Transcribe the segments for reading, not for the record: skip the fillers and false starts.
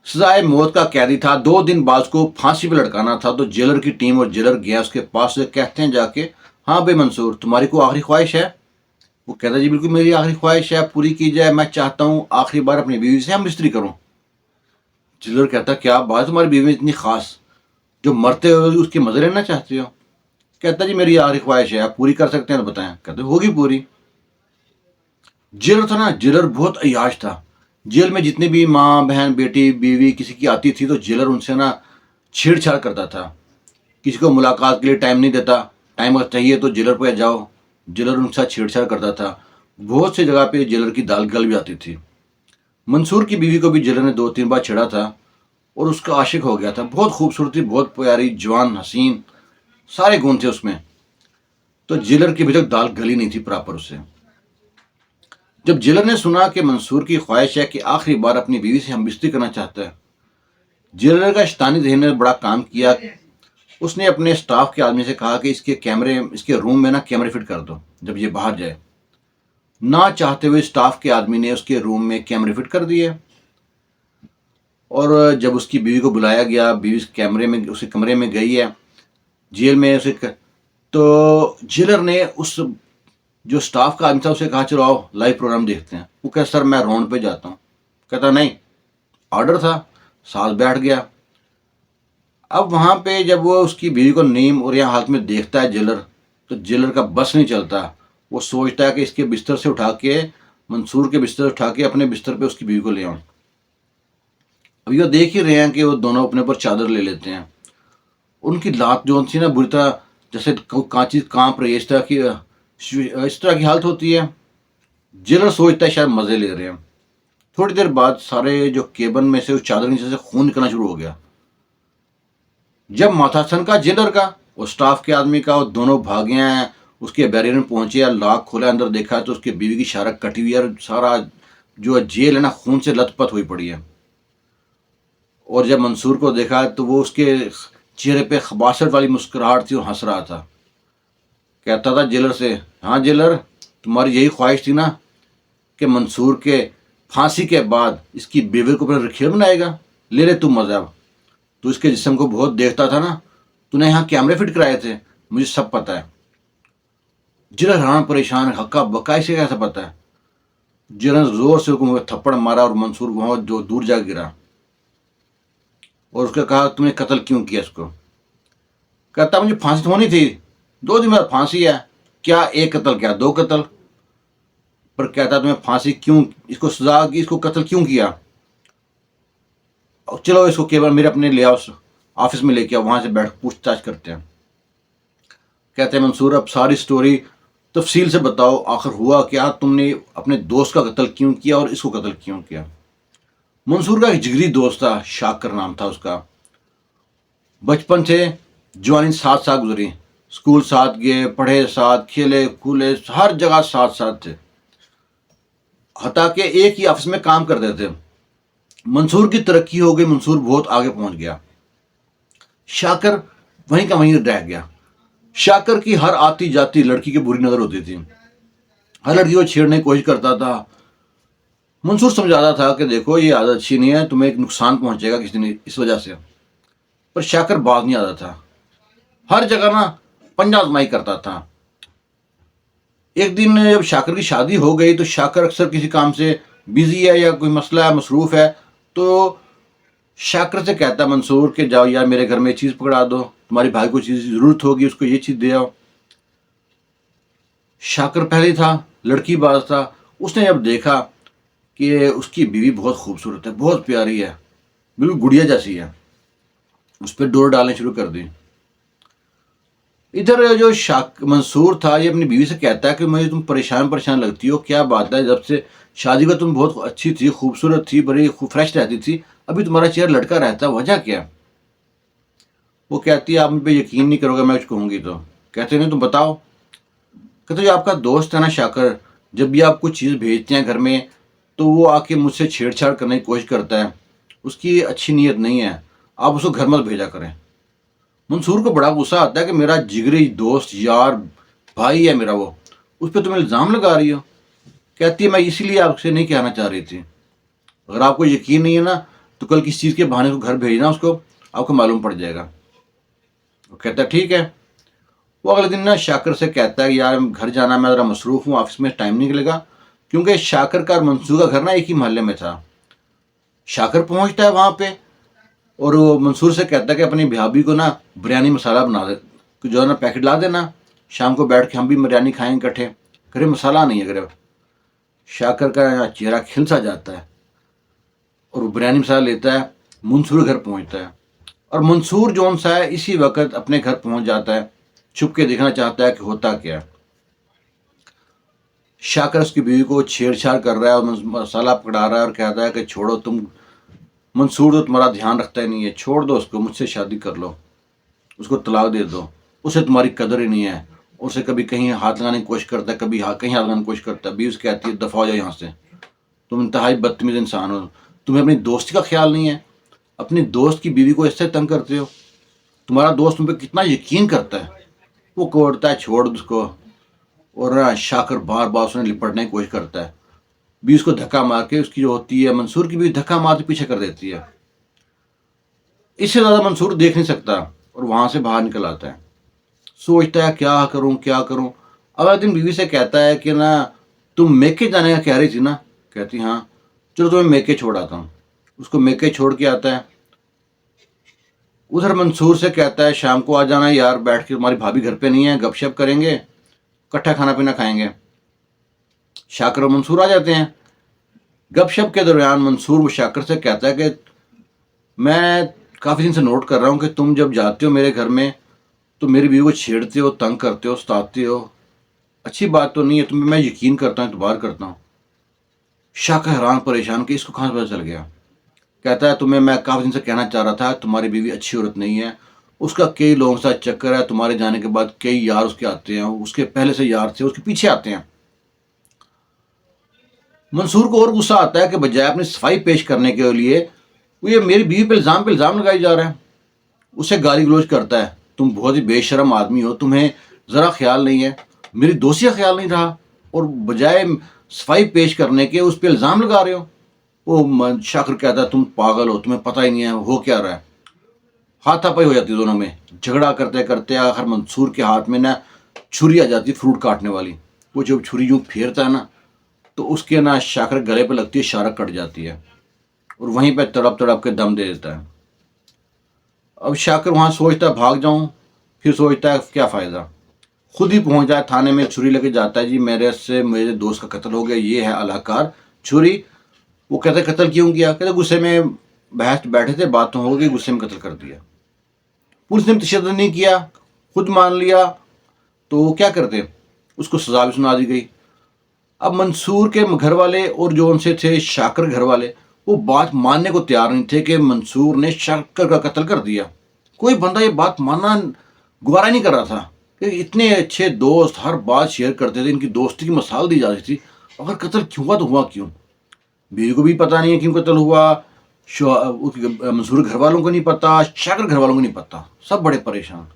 सजाए मौत का कैदी था। 2 दिन बाद उसको फांसी पे लटकाना था। तो जेलर की टीम और जेलर गया उसके पास से, कहते हैं जाके, हाँ भाई मंसूर, तुम्हारी कोई आखिरी ख्वाहिश है? वो कहता जी बिल्कुल, मेरी आखिरी ख्वाहिश है, पूरी की जाए। मैं चाहता हूँ आखिरी बार अपनी बीवी से हम बिस्तरी करूँ। जेलर कहता क्या बात, तुम्हारी बीवी इतनी खास, जो मरते हुए उसकी मजे लेना चाहते हो? कहता जी मेरी आखिरी ख्वाहिश है, आप पूरी कर सकते हैं तो बताएं। कहते होगी पूरी। जेलर था ना, जेलर बहुत अय्याश था। जेल में जितनी भी माँ बहन बेटी बीवी किसी की आती थी तो जेलर उनसे ना छेड़छाड़ करता था। किसी को मुलाकात के लिए टाइम नहीं देता, टाइम अगर चाहिए तो जेलर पे जाओ। जेलर उनके साथ छेड़छाड़ करता था। बहुत सी जगह पे जेलर की दाल गल भी आती थी। मंसूर की बीवी को भी जेलर ने 2-3 बार छेड़ा था और उसका आशिक हो गया था। बहुत खूबसूरत थी, बहुत प्यारी, जवान, हसीन, सारे गुण थे उसमें। तो जेलर की अभी तक दाल गली नहीं थी प्रॉपर उससे। जब जेलर ने सुना कि मंसूर की ख्वाहिश है कि आखिरी बार अपनी बीवी से हम बिस्ती करना चाहता है, जेलर का शैतानी जहन ने बड़ा काम किया। उसने अपने स्टाफ के आदमी से कहा कि इसके रूम में ना कैमरे फिट कर दो जब ये बाहर जाए। ना चाहते हुए स्टाफ के आदमी ने उसके रूम में कैमरे फिट कर दिए। और जब उसकी बीवी को बुलाया गया, बीवी उस कमरे में गई है जेल में तो जेलर ने उस जो स्टाफ का आदमी था उसे कहा चलो आओ लाइव प्रोग्राम देखते हैं। वो कहता सर मैं राउंड पे जाता हूँ। कहता नहीं, ऑर्डर था। साथ बैठ गया। अब वहां पे जब वो उसकी बीवी को नीम और यहाँ हालत में देखता है जेलर, तो जेलर का बस नहीं चलता। वो सोचता है कि इसके बिस्तर से उठा के, मंसूर के बिस्तर उठा के अपने बिस्तर पे उसकी बीवी को ले आऊं। अब ये देख ही रहे हैं कि वो दोनों अपने ऊपर चादर ले लेते हैं। उनकी लात जो थी ना बुरी तरह, जैसे कांची कांप रही है, इस तरह की हालत होती है। जेलर सोचता है शायद मजे ले रहे हैं। थोड़ी देर बाद सारे जो केबन में से उस चादर नीचे से खून निकलना शुरू हो गया। जब माथा सनका जेलर का और स्टाफ के आदमी का, वो दोनों भागे हैं। उसके बैरियर में पहुंचे, लॉक खोला, अंदर देखा तो उसकी बीवी की शारक कटी हुई है और सारा जो जेल है ना खून से लथपथ हुई पड़ी है। और जब मंसूर को देखा तो वो उसके चेहरे पे खबासत वाली मुस्कुराहट थी और हंस रहा था। कहता था जेलर से, हाँ जेलर, तुम्हारी यही ख्वाहिश थी ना कि मंसूर के फांसी के बाद इसकी बीवी को अपना रखियल बनाएगा? ले ले तू मजा। तू इसके जिस्म को बहुत देखता था ना, तूने यहाँ कैमरे फिट कराए थे, मुझे सब पता है। जेलर हैरान परेशान, हक्का बक्का, इसे कैसे पता है? जेलर ने जोर से उसको थप्पड़ मारा और मंसूर वहां जो दूर जा गिरा। और उसने कहा तुमने कत्ल क्यों किया इसको? कहता मुझे फांसी तो होनी थी, 2 दिन बाद फांसी है। क्या एक कत्ल, क्या 2 कत्ल? पर कहता तुम्हें फांसी क्यों, इसको सजा की, इसको कत्ल क्यों किया? चलो इसको केवल मेरे अपने ले आओ, ऑफिस में लेके आओ, वहां से बैठ पूछताछ करते हैं। कहते हैं मंसूर अब सारी स्टोरी तफसील से बताओ, आखिर हुआ क्या, तुमने अपने दोस्त का कत्ल क्यों किया और इसको कत्ल क्यों किया? मंसूर का एक जिगरी दोस्त था, शाकर नाम था उसका। बचपन से जवानी साथ साथ गुजरी, स्कूल साथ गए, पढ़े साथ, खेले कूले, हर जगह साथ साथ थे। हता के एक ही ऑफिस में काम करते थे। मंसूर की तरक्की हो गई, मंसूर बहुत आगे पहुंच गया। शाकर वहीं का वहीं रह गया। शाकर की हर आती जाती लड़की की बुरी नजर होती थी। हर लड़की को छेड़ने की कोशिश करता था। मंसूर समझाता था कि देखो ये आदत अच्छी नहीं है, तुम्हें एक नुकसान पहुंचेगा किसी ने इस वजह से। पर शाकर बाज नहीं आता था। हर जगह ना पंजा आजमाई करता था। एक दिन जब शाकर की शादी हो गई तो शाकर अक्सर किसी काम से बिजी है या कोई मसला है, मसरूफ है, तो शाकर से कहता मंसूर के जाओ यार मेरे घर में चीज़ पकड़ा दो, तुम्हारी भाई को चीज़ ज़रूरत होगी, उसको ये चीज़ दे आओ। शाकर पहले था, लड़की बाज था। उसने जब देखा कि उसकी बीवी बहुत खूबसूरत है, बहुत प्यारी है, बिल्कुल गुड़िया जैसी है, उस पर डोर डालने शुरू कर दी। इधर जो मंसूर था ये अपनी बीवी से कहता है कि मुझे तुम परेशान परेशान लगती हो, क्या बात है, जब से शादी का तुम बहुत अच्छी थी, खूबसूरत थी, बड़ी फ्रेश रहती थी, अभी तुम्हारा चेहरा लटका रहता है, वजह क्या? वो कहती है आप मुझ पर यकीन नहीं करोगे मैं कुछ कहूँगी तो। कहते नहीं तुम बताओ। कहते जो आपका दोस्त है ना शाकर, जब भी आप कुछ चीज़ भेजते हैं घर में तो वो आके मुझसे छेड़छाड़ करने की कोशिश करता है, उसकी अच्छी नीयत नहीं है, आप उसको घर मत भेजा करें। मंसूर को बड़ा गुस्सा आता है कि मेरा जिगरी दोस्त, यार, भाई है मेरा, वो उस पर तुम इल्ज़ाम लगा रही हो। कहती है मैं इसीलिए आपसे नहीं कहना चाह रही थी, अगर आपको यकीन नहीं है ना तो कल किसी चीज़ के बहाने को घर भेजना उसको, आपको मालूम पड़ जाएगा। वो कहता है ठीक है। वो अगले दिन ना शाकर से कहता है यार घर जाना, मैं ज़रा मसरूफ़ हूँ, ऑफिस में टाइम नहीं निकलेगा, क्योंकि शाकर का और मंसूर का घर ना एक ही मोहल्ले में था। शाकर पहुंचता है वहाँ पे और वो मंसूर से कहता है कि अपनी भाभी को ना बिरयानी मसाला बना दे, कि जो है ना पैकेट ला देना, शाम को बैठ के हम भी बिरयानी खाएंगे इकट्ठे। करे मसाला नहीं है करे। शाकर का चेहरा खिल सा जाता है और वो बिरयानी मसाला लेता है, मंसूर घर पहुंचता है। और मंसूर जौन सा है इसी वक्त अपने घर पहुंच जाता है, छुप के देखना चाहता है कि होता क्या है। शाकर उसकी बीवी को छेड़छाड़ कर रहा है और मसाला पकड़ा रहा है और कहता है कि छोड़ो तुम, मंसूर तो तुम्हारा ध्यान रखता ही नहीं है, छोड़ दो उसको, मुझसे शादी कर लो, उसको तलाक दे दो, उसे तुम्हारी कदर ही नहीं है। उसे कभी कहीं हाथ लगाने की कोशिश करता है, कभी कहीं हाथ लगाने की कोशिश करता है। बीवी उससे कहती है दफ़ा हो जाओ यहाँ से, तुम इंतहाई बदतमीज़ इंसान हो, तुम्हें अपनी दोस्ती का ख्याल नहीं है, अपनी दोस्त की बीवी को इससे तंग करते हो, तुम्हारा दोस्त तुम पे कितना यकीन करता है। वो कोड़ता है छोड़ उसको, और शाकर बार बार उसने लिपटने की कोशिश करता है। भी उसको धक्का मार के, उसकी जो होती है मंसूर की भी धक्का मार के पीछे कर देती है। इससे ज़्यादा मंसूर देख नहीं सकता और वहाँ से बाहर निकल आता है। सोचता है क्या करूँ क्या करूँ। अगले दिन बीवी से कहता है कि ना तुम मेके जाने का कह रही थी ना। कहती हाँ, चलो तुम्हें मेके छोड़ आता हूँ। उसको मेके छोड़ के आता है। उधर मंसूर से कहता है शाम को आ जाना यार, बैठ के, तुम्हारी भाभी घर पे नहीं है, गपशप करेंगे, इकट्ठा खाना पीना खाएंगे। शाकर और मंसूर आ जाते हैं। गपशप के दौरान मंसूर शाकर से कहता है कि मैं काफ़ी दिन से नोट कर रहा हूँ कि तुम जब जाते हो मेरे घर में तो मेरी बीवी को छेड़ते हो, तंग करते हो, सताते हो, अच्छी बात तो नहीं है, तुम्हें मैं यकीन करता हूँ, एतबार करता हूँ। शाकर हैरान परेशान कि इसको कहाँ से पता चल गया। कहता है तुम्हें मैं काफ़ी दिन से कहना चाह रहा था, तुम्हारी बीवी अच्छी औरत नहीं है, उसका कई लोगों के साथ चक्कर है, तुम्हारे जाने के बाद कई यार उसके आते हैं, उसके पहले से यार थे उसके पीछे आते हैं। मंसूर को और गुस्सा आता है कि बजाय अपनी सफाई पेश करने के लिए वो ये मेरी बीवी पे इल्ज़ाम लगाई जा रहा है। उसे गाली गलौज करता है, तुम बहुत ही बेशरम आदमी हो, तुम्हें ज़रा ख्याल नहीं है, मेरी दोस्ती का ख्याल नहीं रहा, और बजाय सफाई पेश करने के उस पर इल्ज़ाम लगा रहे हो। वो शाकर कहता है तुम पागल हो, तुम्हें पता ही नहीं है हो क्या रहा है। हाथापाई हो जाती है दोनों में। झगड़ा करते करते आखिर मंसूर के हाथ में ना छुरी आ जाती है, फ्रूट काटने वाली। वो जब छुरी यूँ फेरता है ना तो उसके ना शाकर गले पर लगती है, शारक कट जाती है और वहीं पर तड़प तड़प के दम दे देता है। अब शाकर वहाँ सोचता है भाग जाऊँ, फिर सोचता है क्या फ़ायदा, खुद ही पहुँच जाए थाने में, छुरी लेके जाता है। जी मेरे दोस्त का कत्ल हो गया, ये है अलाकार छुरी। वो कहते कत्ल क्यों किया? कहते गुस्से में बहस बैठे थे, बात तो हो गई, गुस्से में कत्ल कर दिया। पुलिस ने तशद्दुद नहीं किया, खुद मान लिया, तो क्या करते, उसको सजा भी सुना दी गई। अब मंसूर के घर वाले और जो उनसे थे शाकर घर वाले, वो बात मानने को तैयार नहीं थे कि मंसूर ने शाकर का कत्ल कर दिया। कोई बंदा ये बात मानना गवारा नहीं कर रहा था कि इतने अच्छे दोस्त हर बात शेयर करते थे, इनकी दोस्ती की मिसाल दी जाती थी, अगर कत्ल क्यों हुआ तो हुआ क्यों। बीवी को भी पता नहीं है क्यों कत्ल हुआ, मंसूर घर वालों को नहीं पता, शाकर घर वालों को नहीं पता, सब बड़े परेशान।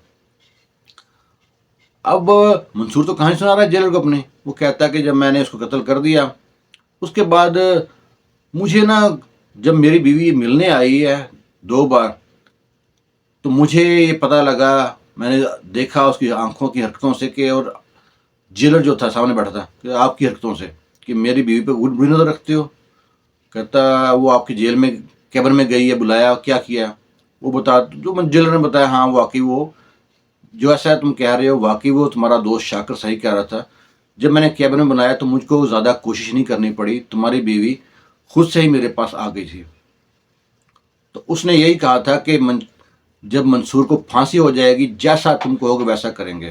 अब मंसूर तो कहानी सुना रहा है जेलर को अपने। वो कहता है कि जब मैंने उसको कत्ल कर दिया, उसके बाद मुझे ना जब मेरी बीवी मिलने आई है 2 बार, तो मुझे ये पता लगा, मैंने देखा उसकी आंखों की हरकतों से कि, और जेलर जो था सामने बैठा था, कि आपकी हरकतों से कि मेरी बीवी पे बुरी नज़र रखते हो। कहता वो आपकी जेल में कैबिन में गई है, बुलाया, क्या किया? वो बता, जो जेलर ने बताया, हाँ वाकई वो जो ऐसा तुम कह रहे हो, वाकई वो तुम्हारा दोस्त शाकर सही कह रहा था। जब मैंने कैबिन में बनाया तो मुझको ज़्यादा कोशिश नहीं करनी पड़ी, तुम्हारी बीवी खुद से ही मेरे पास आ गई थी। तो उसने यही कहा था कि जब मंसूर को फांसी हो जाएगी, जैसा तुम कहोगे वैसा करेंगे।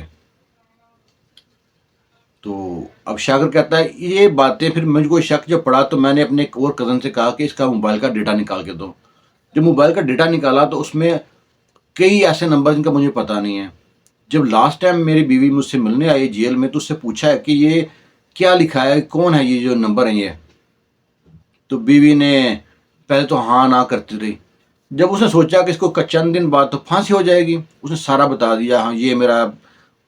तो अब शाकर कहता है ये बातें, फिर मुझको शक जब पड़ा तो मैंने अपने एक और कज़न से कहा कि इसका मोबाइल का डेटा निकाल के दो। जब मोबाइल का डेटा निकाला तो उसमें कई ऐसे नंबर जिनका मुझे पता नहीं है। जब लास्ट टाइम मेरी बीवी मुझसे मिलने आई जेल में तो उससे पूछा है कि ये क्या लिखा है, कौन है ये जो नंबर है ये, तो बीवी ने पहले तो हाँ ना करती रही। जब उसने सोचा कि इसको चंद दिन बाद तो फांसी हो जाएगी, उसने सारा बता दिया, हाँ ये मेरा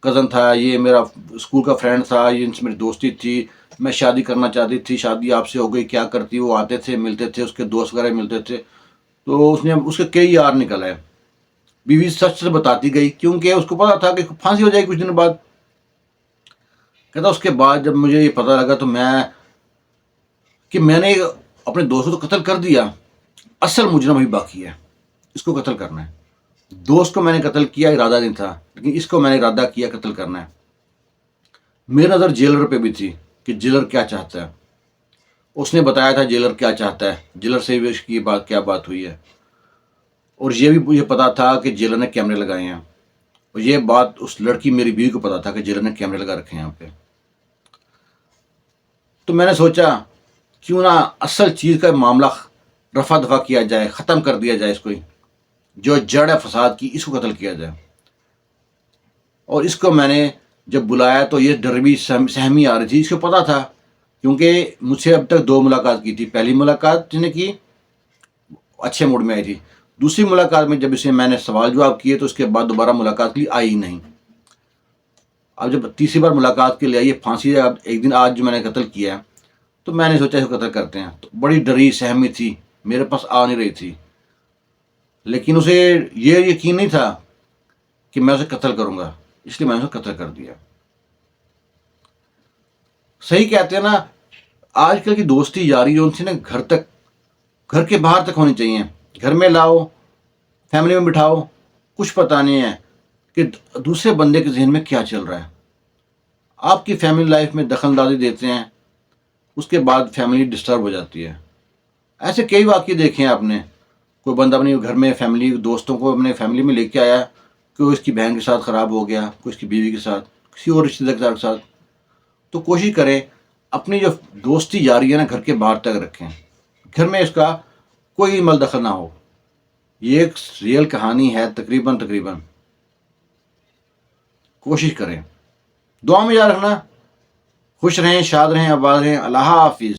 कज़न था, ये मेरा स्कूल का फ्रेंड था, ये इनसे मेरी दोस्ती थी, मैं शादी करना चाहती थी, शादी आपसे हो गई, क्या करती, वो आते थे मिलते थे, उसके दोस्त वगैरह मिलते थे। تو اس نے اس کے کئی یار نکل آئے. بیوی سچ سے بتاتی گئی کیونکہ اس کو پتا تھا کہ پھانسی ہو جائے گی کچھ دن بعد. کہتا اس کے بعد جب مجھے یہ پتا لگا تو میں نے اپنے دوست کو تو قتل کر دیا، اصل مجرم ابھی باقی ہے، اس کو قتل کرنا ہے. دوست کو میں نے قتل کیا، ارادہ نہیں تھا، لیکن اس کو میں نے ارادہ کیا قتل کرنا ہے. میری نظر جیلر پہ بھی تھی کہ جیلر کیا چاہتا ہے. اس نے بتایا تھا جیلر کیا چاہتا ہے، جیلر سے بھی اس کی کیا بات ہوئی ہے. اور یہ بھی مجھے پتا تھا کہ جیلر نے کیمرے لگائے ہیں، اور یہ بات اس لڑکی میری بیوی کو پتا تھا کہ جیلر نے کیمرے لگا رکھے ہیں یہاں پہ. تو میں نے سوچا کیوں نہ اصل چیز کا معاملہ رفع دفع کیا جائے، ختم کر دیا جائے، اس کو جو جڑ ہے فساد کی اس کو قتل کیا جائے. اور اس کو میں نے جب بلایا تو یہ ڈر بھی سہمی آ رہی تھی. اس کو پتا تھا کیونکہ مجھ سے اب تک 2 ملاقات کی تھی. پہلی ملاقات جس نے کی اچھے موڈ میں آئی تھی، دوسری ملاقات میں جب اسے میں نے سوال جواب کیے تو اس کے بعد دوبارہ ملاقات کے لیے آئی ہی نہیں. اب جب تیسری بار ملاقات کے لیے آئی، پھانسی اب ایک دن آج جو میں نے قتل کیا تو میں نے سوچا اس کو قتل کرتے ہیں. تو بڑی ڈری سہمی تھی، میرے پاس آ نہیں رہی تھی، لیکن اسے یہ یقین نہیں تھا کہ میں اسے قتل کروں گا، اس لیے میں نے اسے قتل کر دیا. صحیح کہتے ہیں نا، آج کل کی دوستی یاری جو ان سے نا گھر کے باہر تک ہونی چاہیے. گھر میں لاؤ، فیملی میں بٹھاؤ، کچھ پتہ نہیں ہے کہ دوسرے بندے کے ذہن میں کیا چل رہا ہے. آپ کی فیملی لائف میں دخل اندازی دیتے ہیں، اس کے بعد فیملی ڈسٹرب ہو جاتی ہے. ایسے کئی واقعے دیکھے ہیں آپ نے. کوئی بندہ اپنے گھر میں فیملی دوستوں کو اپنے فیملی میں لے کے آیا کہ وہ اس کی بہن کے ساتھ خراب ہو گیا، کوئی اس کی بیوی کے ساتھ، کسی اور رشتے دار کے ساتھ. تو کوشش کریں اپنی جو دوستی جاری ہے نا گھر کے باہر تک رکھیں، گھر میں اس کا کوئی عمل دخل نہ ہو. یہ ایک ریئل کہانی ہے. تقریباً کوشش کریں. دعا میں یاد رکھنا. خوش رہیں، شاد رہیں، آباد رہیں. اللہ حافظ.